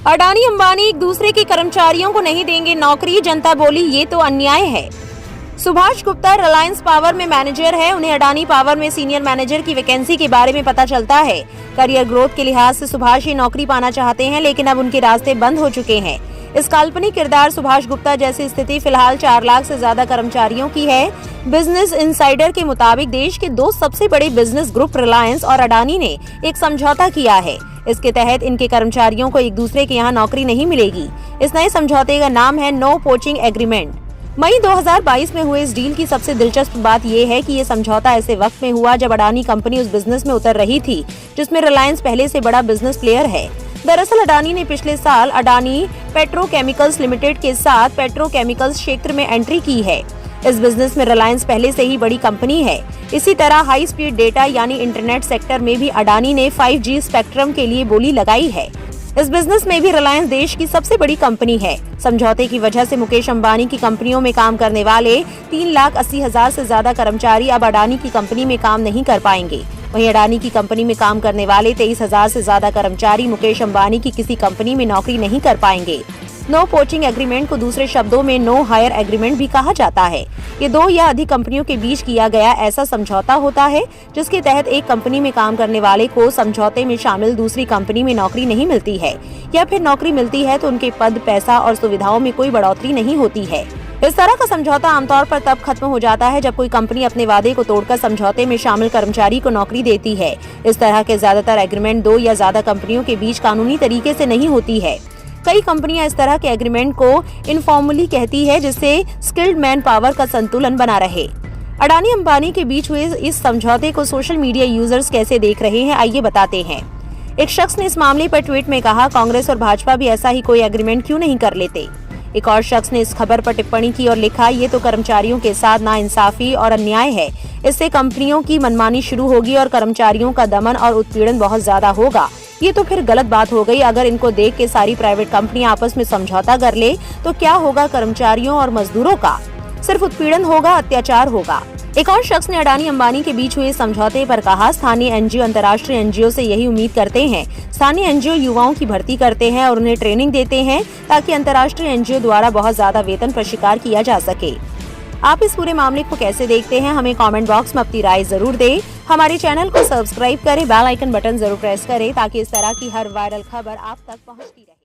अडानी अंबानी एक दूसरे के कर्मचारियों को नहीं देंगे नौकरी, जनता बोली ये तो अन्याय है। सुभाष गुप्ता रिलायंस पावर में मैनेजर है, उन्हें अडानी पावर में सीनियर मैनेजर की वैकेंसी के बारे में पता चलता है। करियर ग्रोथ के लिहाज से सुभाष ये नौकरी पाना चाहते हैं, लेकिन अब उनके रास्ते बंद हो चुके हैं। इस काल्पनिक किरदार सुभाष गुप्ता जैसी स्थिति फिलहाल 4 लाख से ज्यादा कर्मचारियों की है। बिजनेस इनसाइडर के मुताबिक देश के 2 सबसे बड़े बिजनेस ग्रुप रिलायंस और अडानी ने एक समझौता किया है। इसके तहत इनके कर्मचारियों को एक दूसरे के यहाँ नौकरी नहीं मिलेगी। इस नए समझौते का नाम है नो पोचिंग एग्रीमेंट। मई 2022 में हुए इस डील की सबसे दिलचस्प बात यह है कि ये समझौता ऐसे वक्त में हुआ जब अडानी कंपनी उस बिजनेस में उतर रही थी जिसमें रिलायंस पहले से बड़ा बिजनेस प्लेयर है। दरअसल अडानी ने पिछले साल अडानी पेट्रोकेमिकल्स लिमिटेड के साथ पेट्रोकेमिकल्स क्षेत्र में एंट्री की है। इस बिजनेस में रिलायंस पहले से ही बड़ी कंपनी है। इसी तरह हाई स्पीड डेटा यानी इंटरनेट सेक्टर में भी अडानी ने 5G स्पेक्ट्रम के लिए बोली लगाई है। इस बिजनेस में भी रिलायंस देश की सबसे बड़ी कंपनी है। समझौते की वजह से मुकेश अंबानी की कंपनियों में काम करने वाले 3,80,000 से ज्यादा कर्मचारी अब अडानी की कंपनी में काम नहीं कर पाएंगे। वहीं अडानी की कंपनी में काम करने वाले 23,000 से ज्यादा कर्मचारी मुकेश अंबानी की किसी कंपनी में नौकरी नहीं कर पाएंगे। नो पोचिंग एग्रीमेंट को दूसरे शब्दों में नो हायर एग्रीमेंट भी कहा जाता है। ये 2 या अधिक कंपनियों के बीच किया गया ऐसा समझौता होता है जिसके तहत एक कंपनी में काम करने वाले को समझौते में शामिल दूसरी कंपनी में नौकरी नहीं मिलती है, या फिर नौकरी मिलती है तो उनके पद, पैसा और सुविधाओं में कोई बढ़ोतरी नहीं होती है। इस तरह का समझौता आमतौर पर तब खत्म हो जाता है जब कोई कंपनी अपने वादे को तोड़कर समझौते में शामिल कर्मचारी को नौकरी देती है। इस तरह के ज्यादातर एग्रीमेंट 2 या ज्यादा कंपनियों के बीच कानूनी तरीके से नहीं होती है। कई कंपनियां इस तरह के एग्रीमेंट को इनफॉर्मली कहती है जिससे स्किल्ड मैन पावर का संतुलन बना रहे। अडानी अंबानी के बीच हुए इस समझौते को सोशल मीडिया यूजर्स कैसे देख रहे हैं, आइए बताते हैं। एक शख्स ने इस मामले पर ट्वीट में कहा, कांग्रेस और भाजपा भी ऐसा ही कोई एग्रीमेंट क्यों नहीं कर लेते। एक और शख्स ने इस खबर पर टिप्पणी की और लिखा, ये तो कर्मचारियों के साथ नाइंसाफी और अन्याय है। इससे कंपनियों की मनमानी शुरू होगी और कर्मचारियों का दमन और उत्पीड़न बहुत ज्यादा होगा। ये तो फिर गलत बात हो गई। अगर इनको देख के सारी प्राइवेट कंपनियां आपस में समझौता कर ले तो क्या होगा कर्मचारियों और मजदूरों का? सिर्फ उत्पीड़न होगा, अत्याचार होगा। एक और शख्स ने अडानी अंबानी के बीच हुए समझौते पर कहा, स्थानीय एनजीओ अंतर्राष्ट्रीय एनजीओ से यही उम्मीद करते हैं। स्थानीय एनजीओ युवाओं की भर्ती करते हैं और उन्हें ट्रेनिंग देते हैं ताकि अंतर्राष्ट्रीय एनजीओ द्वारा बहुत ज्यादा वेतन पर शिकार किया जा सके। आप इस पूरे मामले को कैसे देखते हैं, हमें कमेंट बॉक्स में अपनी राय जरूर दें। हमारे चैनल को सब्सक्राइब करें, बेल आइकन बटन जरूर प्रेस करें ताकि इस तरह की हर वायरल खबर आप तक पहुंचती रहे।